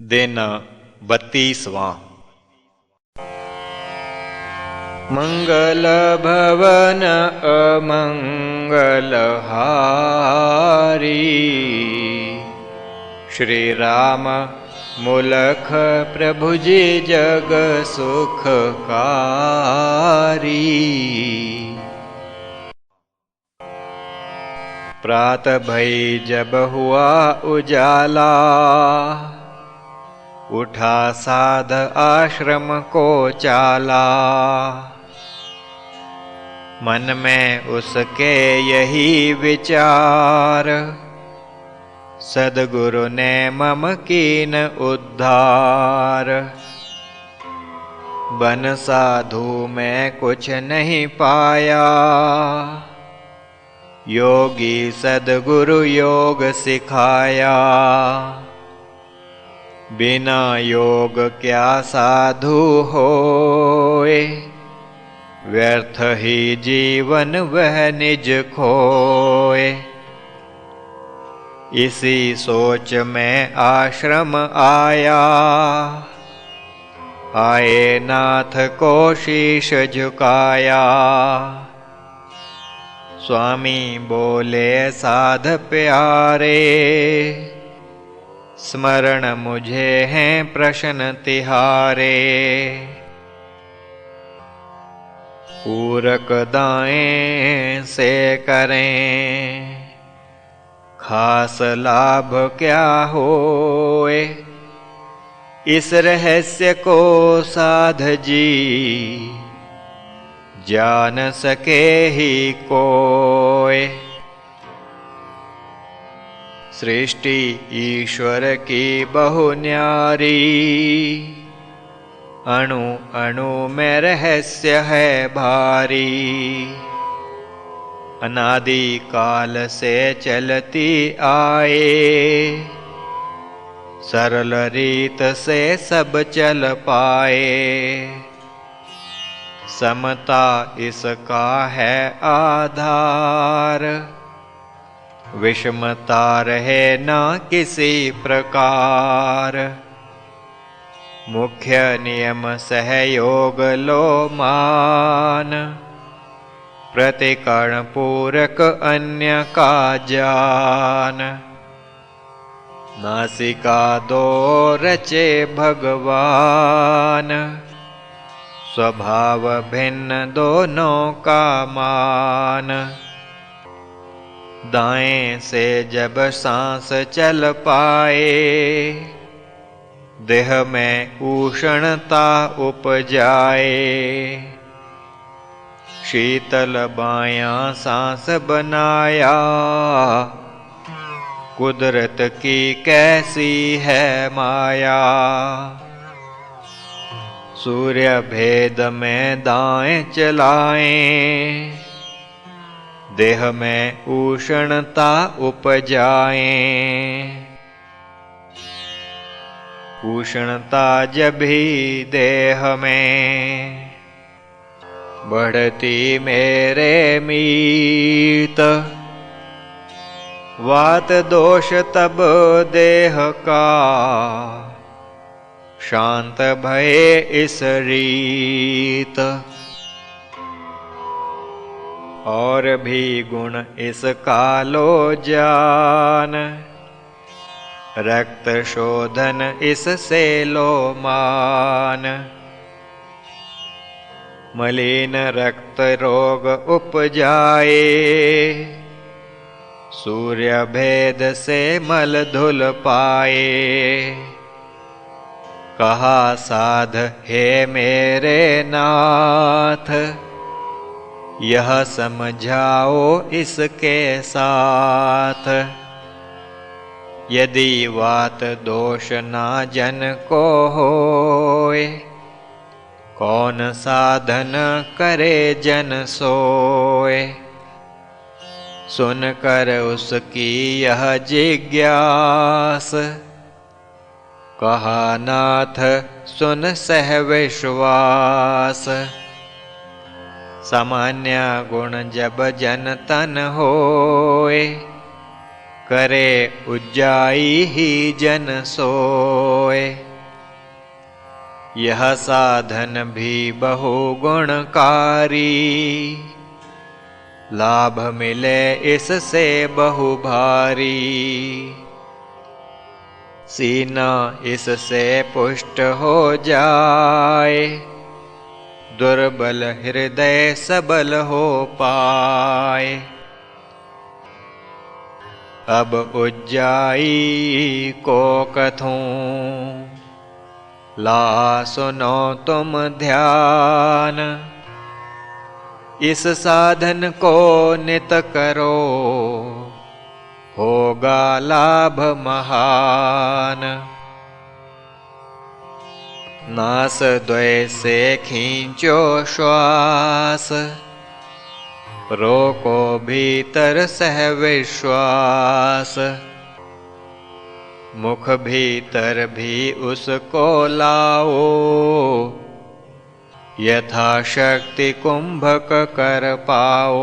दिन 32वां। मंगल भवन अमंगल हारी, श्री राम मुलख प्रभु जी जग सुखकारी। प्रात भई जब हुआ उजाला, उठा साध आश्रम को चाला। मन में उसके यही विचार, सद्गुरु ने मम कीन उद्धार। बन साधु में कुछ नहीं पाया, योगी सद्गुरु योग सिखाया। बिना योग क्या साधु होए, व्यर्थ ही जीवन वह निज खोए। इसी सोच में आश्रम आया, आए नाथ को शीश झुकाया। स्वामी बोले साध प्यारे, स्मरण मुझे हैं प्रश्न तिहारे। पूरक दाएं से करें, खास लाभ क्या होए। इस रहस्य को साध जी, जान सके ही कोय। सृष्टि ईश्वर की बहु न्यारी, अणु अणु में रहस्य है भारी। अनादि काल से चलती आए, सरल रीत से सब चल पाए। समता इसका है आधार, विषमता रहे ना किसी प्रकार। मुख्य नियम सहयोग लो मान, प्रतिकरण पूरक अन्य का जान। नासिका दो रचे भगवान, स्वभाव भिन्न दोनों का मान। दाएं से जब सांस चल पाए, देह में उष्णता उपजाए। शीतल बायां सांस बनाया, कुदरत की कैसी है माया। सूर्य भेद में दाएं चलाएं, देह में उष्णता उपजाएं। उष्णता जब भी देह में, बढ़ती मेरे मीत। वात दोष तब देह का, शांत भये इस रीत। और भी गुण इसका लो जान, रक्त शोधन इससे लो मान। मलिन रक्त रोग उपजाए, सूर्य भेद से मल धुल पाए। कहा साध हे मेरे नाथ, यह समझाओ इसके साथ। यदि वात दोष ना जन को होए, कौन साधन करे जन सोए। सुनकर उसकी यह जिज्ञास, कहा नाथ सुन सह विश्वास। सामान्य गुण जब जन तन होए, करे उज्जाई ही जन सोए। यह साधन भी बहु गुणकारी, लाभ मिले इससे बहु भारी। सीना इससे पुष्ट हो जाए, दुर्बल हृदय सबल हो पाए। अब उज्जाई को कथूं, ला सुनो तुम ध्यान। इस साधन को नित करो, होगा लाभ महान। नास द्वय से खींचो श्वास, रोको भीतर सह विश्वास। मुख भीतर भी उसको लाओ, यथाशक्ति कुंभक कर पाओ।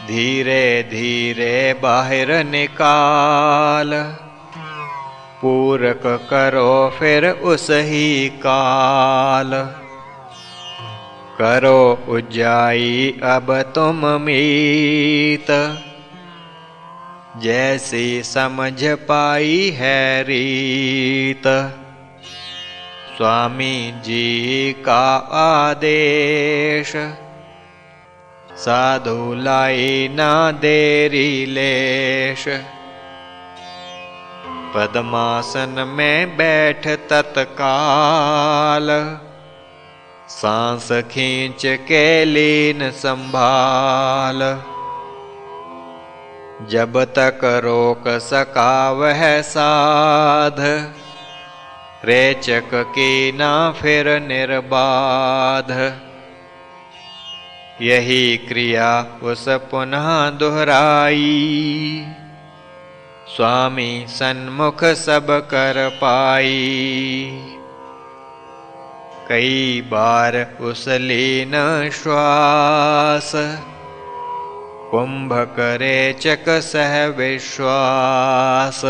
धीरे धीरे बाहर निकाल, पूरक करो फिर उस ही काल। करो उज्जाई अब तुम मीत, जैसी समझ पाई है रीत। स्वामी जी का आदेश, साधु लाई ना देरी लेश। पद्मासन में बैठ तत्काल, सांस खींच के लीन संभाल। जब तक रोक सका वह साध, रेचक की ना फिर निर्बाध। यही क्रिया उस पुनः दोहराई, स्वामी सन्मुख सब कर पाई। कई बार उस लीन श्वास, कुंभक रेचक सह विश्वास।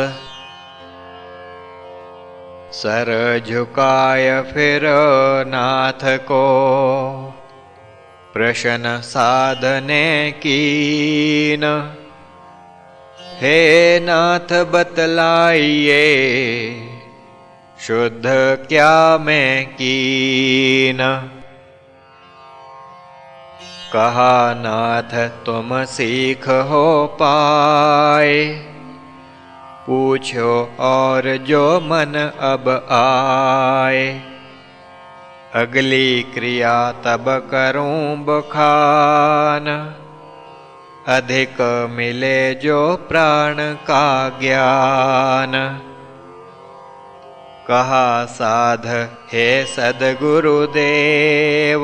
सर झुकाय फिर नाथ को, प्रश्न साधने कीन। हे नाथ बतलाइए, शुद्ध क्या मैं कीन। कहा नाथ तुम सीख हो पाए, पूछो और जो मन अब आए। अगली क्रिया तब करूं बखान, अधिक मिले जो प्राण का ज्ञान। कहा साध हे सद्गुरुदेव,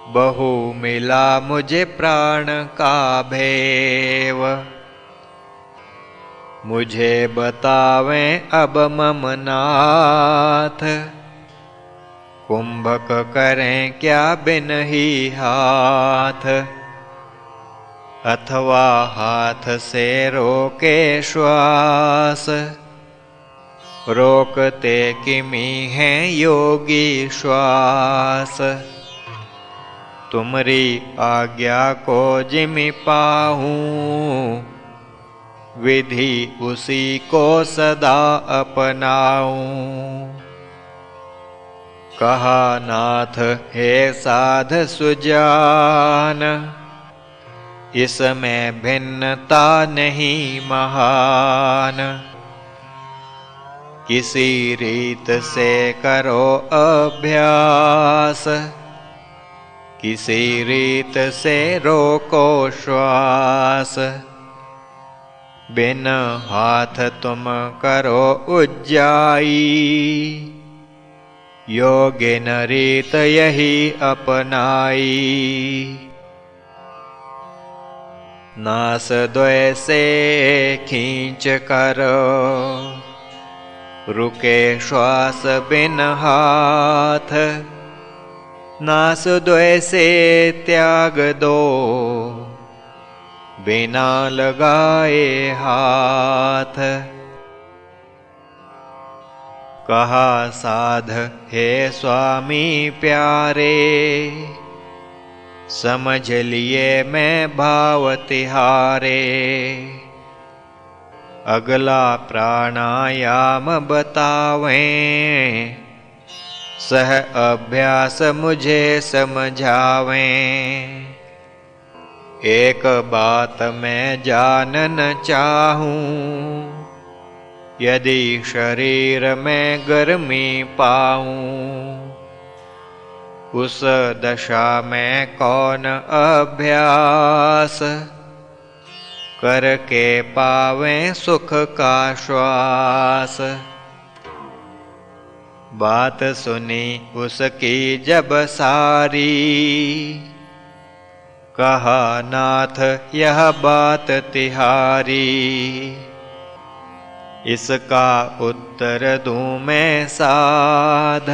बहु मिला मुझे प्राण का भेव। मुझे बतावें अब मम नाथ, कुंभक करें क्या बिन ही हाथ। अथवा हाथ से रोके श्वास, रोकते किमी हैं योगी श्वास। तुमरी आज्ञा को जिमि पाहूं, विधि उसी को सदा अपनाऊं। कहा नाथ हे साध सुजान, इसमें भिन्नता नहीं महान। किसी रीत से करो अभ्यास, किसी रीत से रोको श्वास। बिन हाथ तुम करो उज्जाई, योगिन रीत यही अपनाई। नास द्वय से खींच कर, रुके श्वास बिन हाथ। नास द्वय से त्याग दो, बिना लगाए हाथ। कहा साध हे स्वामी प्यारे, समझ लिए मैं भाव तिहारे। अगला प्राणायाम बतावें, सह अभ्यास मुझे समझावें। एक बात मैं जानन चाहूं, यदि शरीर में गर्मी पाऊं, उस दशा में कौन अभ्यास करके पावें सुख का श्वास। बात सुनी उसकी जब सारी, कहा नाथ यह बात तिहारी। इसका उत्तर दूं मैं साध,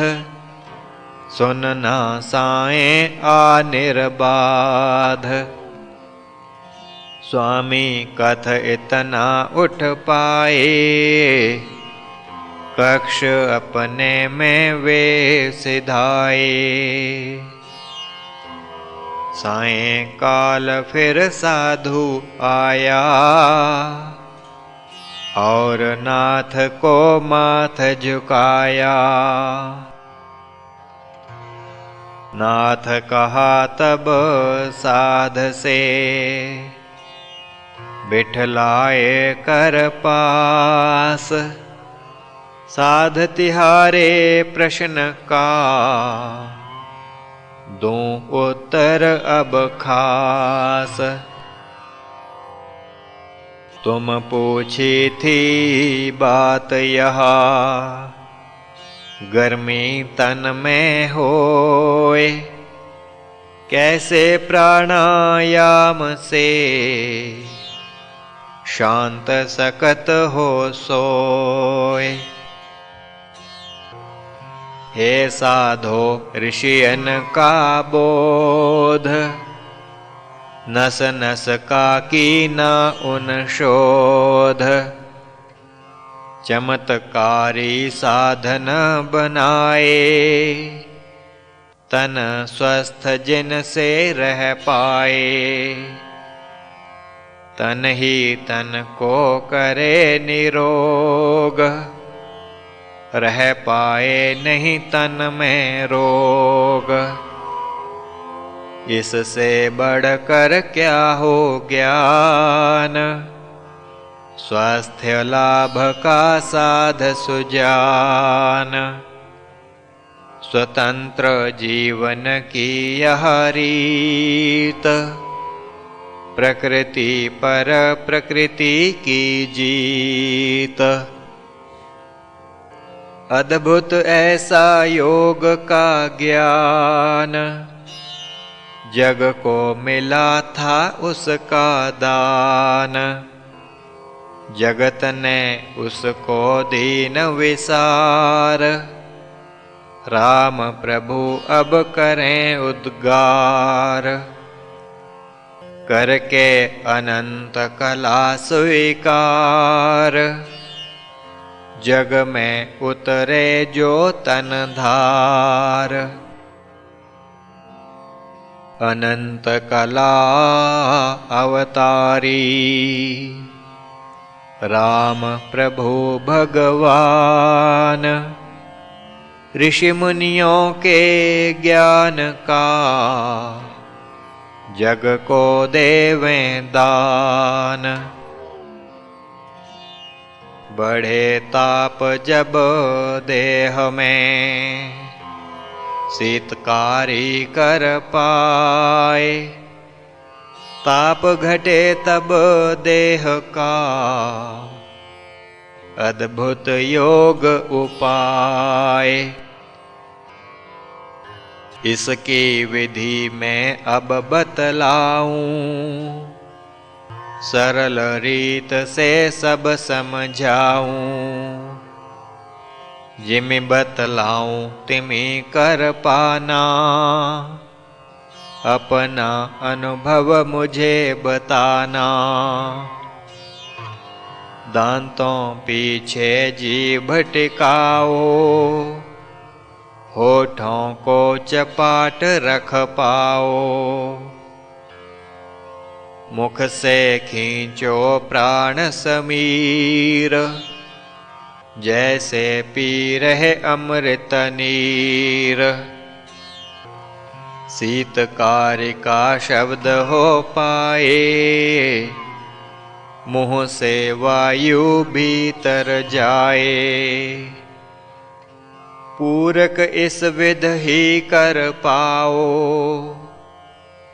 सुनना साएं अनिर्बाध। स्वामी कथ इतना उठ पाए, कक्ष अपने में वे सिधाए। सायंकाल फिर साधु आया, और नाथ को माथ झुकाया। नाथ कहा तब साध से, बिठलाए कर पास। साध तिहारे प्रश्न का, दूं उत्तर अब खास। तुम पूछी थी बात यह, गर्मी तन में होए। कैसे प्राणायाम से शांत सकत हो सोए। हे साधो ऋषियन का बोध, नस नस का कीना उन शोध। चमत्कारी साधन बनाए, तन स्वस्थ जिन से रह पाए। तन ही तन को करे निरोग, रह पाए नहीं तन में रोग। इससे बढ़कर क्या हो ज्ञान, स्वास्थ्य लाभ का साध सुजान। स्वतंत्र जीवन की यह रीत, प्रकृति पर प्रकृति की जीत। अद्भुत ऐसा योग का ज्ञान, जग को मिला था उसका दान। जगत ने उसको दीन विसार, राम प्रभु अब करें उद्गार। करके अनंत कला स्वीकार, जग में उतरे जो तन धार। अनंत कला अवतारी, राम प्रभु भगवान। ऋषि मुनियों के ज्ञान का, जग को देवें दान। बढ़े ताप जब देह में, शीतकारी कर पाए। ताप घटे तब देह का, अद्भुत योग उपाय। इसकी विधि में अब बतलाऊं, सरल रीत से सब समझाऊं। जिमि बतलाऊं तिमि कर पाना, अपना अनुभव मुझे बताना। दांतों पीछे जीभ टिकाओ, होठों को चपाट रख पाओ। मुख से खींचो प्राण समीर, जैसे पी रहे अमृत नीर। शीतकारिका शब्द हो पाए, मुँह से वायु भीतर जाए। पूरक इस विध ही कर पाओ,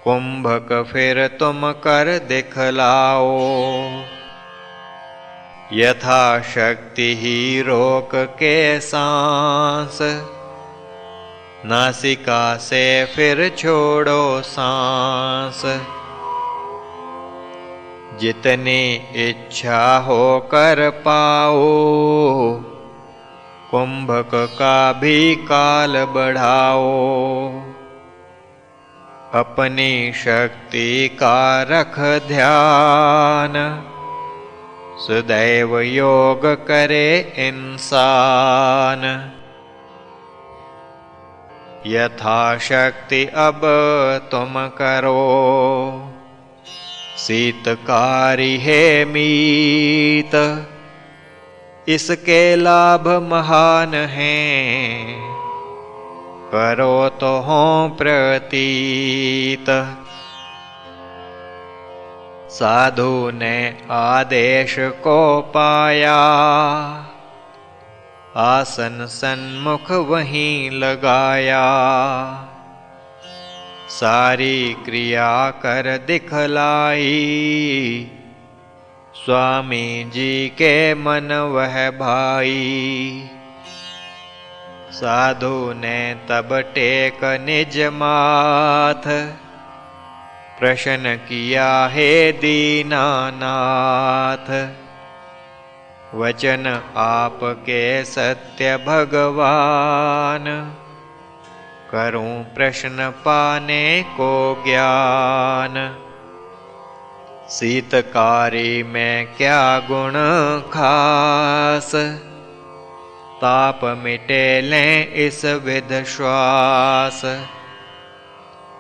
कुंभक फिर तुम कर दिखलाओ। यथाशक्ति ही रोक के सांस, नासिका से फिर छोड़ो सांस। जितनी इच्छा हो कर पाओ, कुंभक का भी काल बढ़ाओ। अपनी शक्ति का रख ध्यान, सदैव योग करे इंसान। यथाशक्ति अब तुम करो, शीतकारी है मीत। इसके लाभ महान हैं, करो तो हो प्रतीत। साधु ने आदेश को पाया, आसन सन्मुख वहीं लगाया। सारी क्रिया कर दिखलाई, स्वामी जी के मन वह भाई। साधु ने तब टेक निज माथ, प्रश्न किया हे दीनानाथ। वचन आपके सत्य भगवान, करूं प्रश्न पाने को ज्ञान। शीतकारी में क्या गुण खास, ताप मिटे लें इस विध श्वास।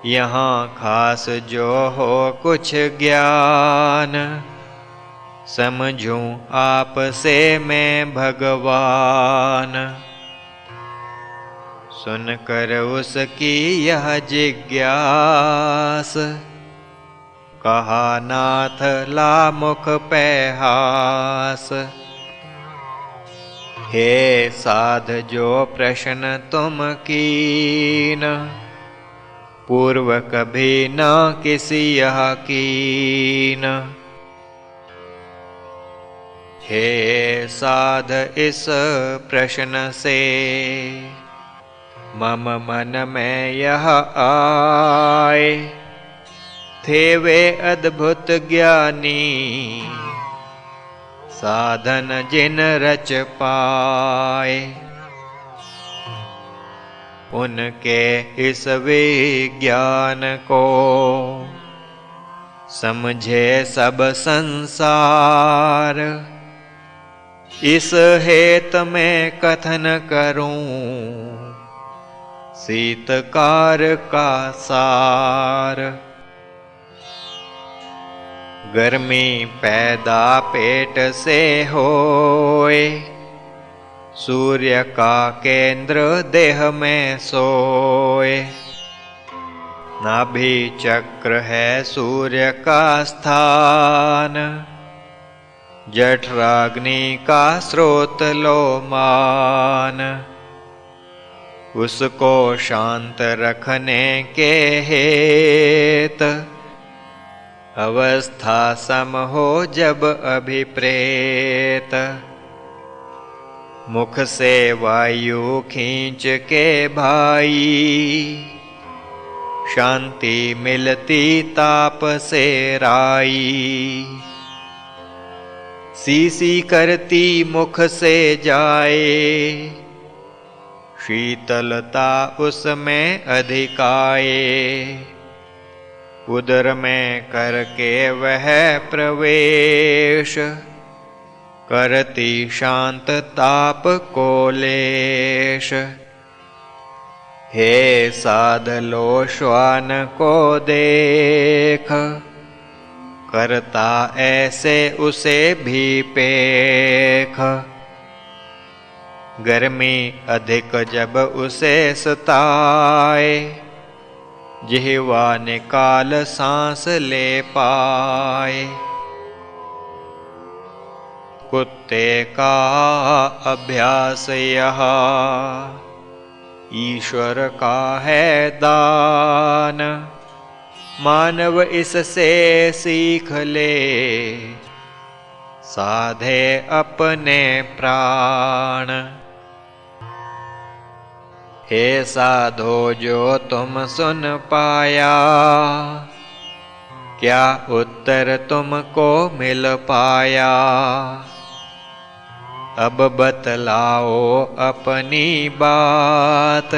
यहाँ खास जो हो कुछ ज्ञान, समझूं आपसे मैं भगवान। सुनकर उसकी यह जिज्ञास, कहा नाथ ला मुख पे हास। हे साध जो प्रश्न तुम कीन, पूर्व कभी न किसी यह कीन। हे साध इस प्रश्न से, मम मन में यह आए। थे वे अद्भुत ज्ञानी, साधन जिन रच पाए। उनके इस विज्ञान को, समझे सब संसार। इस हेत में कथन करूं, शीतकार का सार। गर्मी पैदा पेट से होए, सूर्य का केंद्र देह में सोए। नाभि चक्र है सूर्य का स्थान, जठराग्नि का स्रोत लो मान। उसको शांत रखने के हेत, अवस्था सम हो जब अभिप्रेत। मुख से वायु खींच के भाई, शांति मिलती ताप से राई। सीसी करती मुख से जाए, शीतलता उसमें अधिकाए। उदर में करके वह प्रवेश, करती शांत ताप को लेश। हे साध लो श्वान को देख, करता ऐसे उसे भी पेख। गर्मी अधिक जब उसे सताए, जिह्वा निकाल सांस ले पाए। कुत्ते का अभ्यास यह, ईश्वर का है दान। मानव इससे सीख ले, साधे अपने प्राण। हे साधो जो तुम सुन पाया, क्या उत्तर तुमको मिल पाया। अब बतलाओ अपनी बात,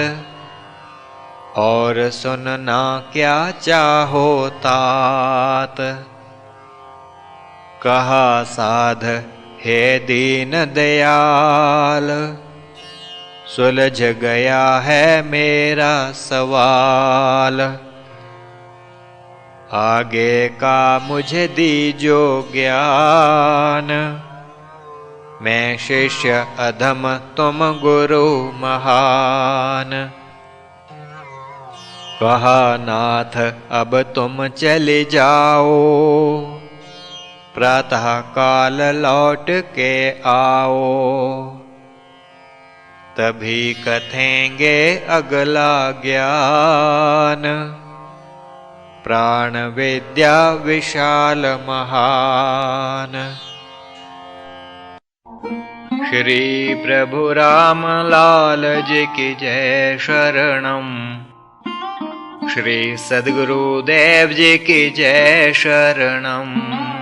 और सुनना क्या चाहो तात। कहा साध हे दीन दयाल, सुलझ गया है मेरा सवाल। आगे का मुझे दीजो ज्ञान, मैं शिष्य अधम तुम गुरु महान। कहा नाथ अब तुम चले जाओ, प्रातः काल लौट के आओ। तभी कथेंगे अगला ज्ञान, प्राण विद्या विशाल महान। श्री प्रभु राम लाल जी की जय शरणम। श्री सद्गुरुदेव जी की जय शरणम।